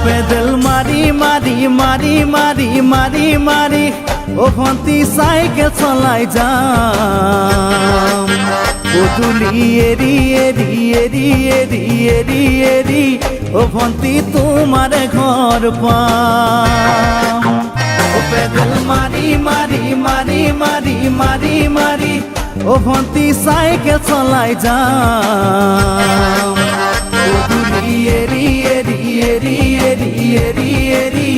Pedal মারি মারি মারি মারি মারি মারি ও ভন্তি সাইকেল চলাই যাম পদূলি এরি এরি এরি এরি এরি এরি ও ভন্তি তোমার ঘর পাম ও পেডেল মারি মারি মারি মারি মারি মারি ও ভন্তি সাইকেল চলাই যাম পদূলি এরি এরি এরি এরি এরি এরি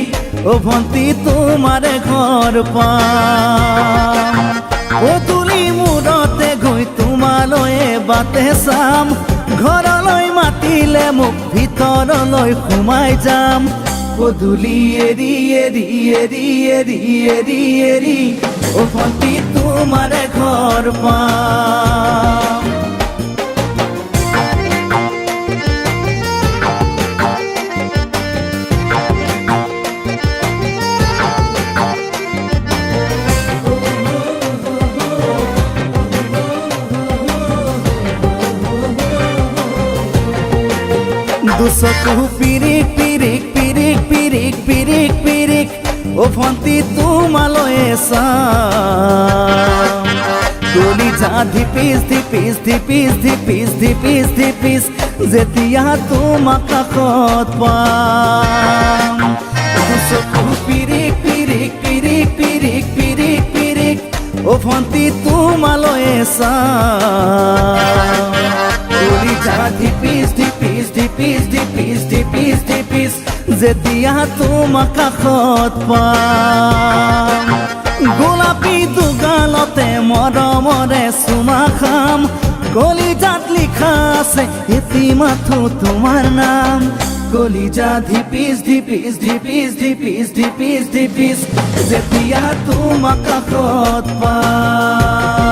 ও ভন্তি তোমার ঘর পাম পদূলি মূৰতে গৈ তোমালৈয়ে বাটে চাম ঘৰলৈ মাতিলে মোক ভিতৰলৈ সোমাই যাম পদূলি এৰি এৰি এৰি এৰি এৰি এৰি ও ভন্তি তোমার ঘর পাম দুচকু পিৰিক পিৰিক পিৰিক পিৰিক পিৰিক পিৰিক ও ভন্তি তোমালৈয়ে চাম কলিজা ধিপিস ধিপিস ধিপিস ধিপিস ধিপিস ধিপিস যেতিয়া তোমাক কাষত পাম দুচকু পিৰিক পিৰিক পিৰিক পিৰিক পিৰিক পিৰিক ও ভন্তি তোমালৈয়ে চাম কলিজা ধিপিস ধিপিস ধিপিস ধিপিস ধিপিস ধিপিস যেতিয়া তোমাক কাষত পাম গোলাপী দুগালতে মৰমৰে চুমা খাম কলিজাত লিখা আছে এটি মাথো তোমাৰ নাম কলিজা ধিপিস ধিপিস ধিপিস ধিপিস ধিপিস ধিপিস যেতিয়া তোমাক কাষত পাম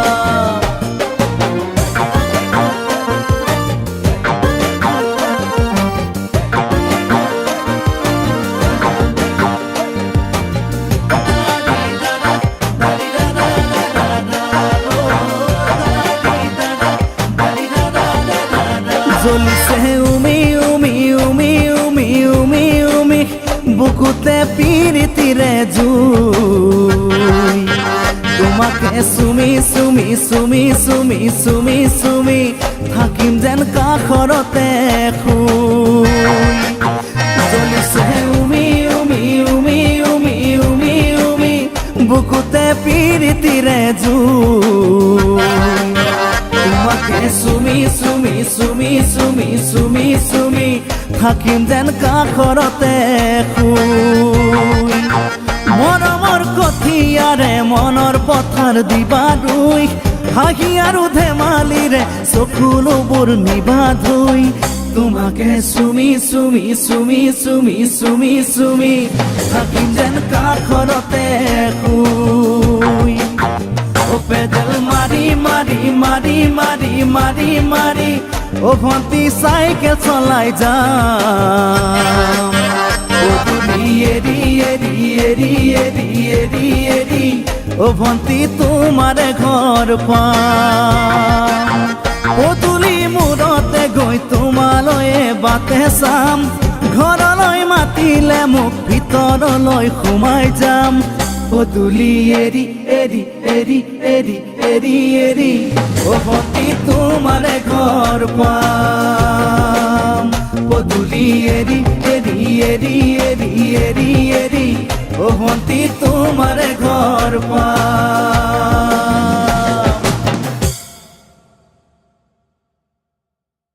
জ্বলিছে উমি উমি উমি উমি উমি উমি বুকুতে পিৰিতিৰে জুই তোমাকে চুমি চুমি চুমি চুমি চুমি চুমি থাকিম যেন কাষৰতে শুই জ্বলিছে উমি উমি উমি উমি উমি উমি বুকুতে পিৰিতিৰে জুই তোমাকে চুমি চুমি চুমি চুমি চুমি চুমি থাকিম যেন কাষৰতে শুই মৰমৰ কঠিয়াৰে মনৰ পথাৰ দিবা ৰুই হাঁহি আৰু ধেমালিৰে চকুলোবোৰ নিবা ধুই তোমাকে চুমি চুমি চুমি চুমি চুমি চুমি থাকিম যেন কাষৰতে শুই ও পেডেল মারি মারি মারি মারি মারি মারি ও ভন্তি সাইকেল চলাই যাম পদূলি এরি এরি এরি এরি এরি এরি ও ভন্তি তোমার ঘর পাম পদূলি মূৰতে গৈ তোমালৈয়ে বাটে চাম ঘৰলৈ মাতিলে মোক ভিতৰলৈ সোমাই যাম পদূলি এরি এরি এরি এরি এরি এরি ও ভন্তি তোমার ঘর পাম পদূলি এরি এরি এরি এরি এরি এরি ও ভন্তি তোমার ঘর পাম।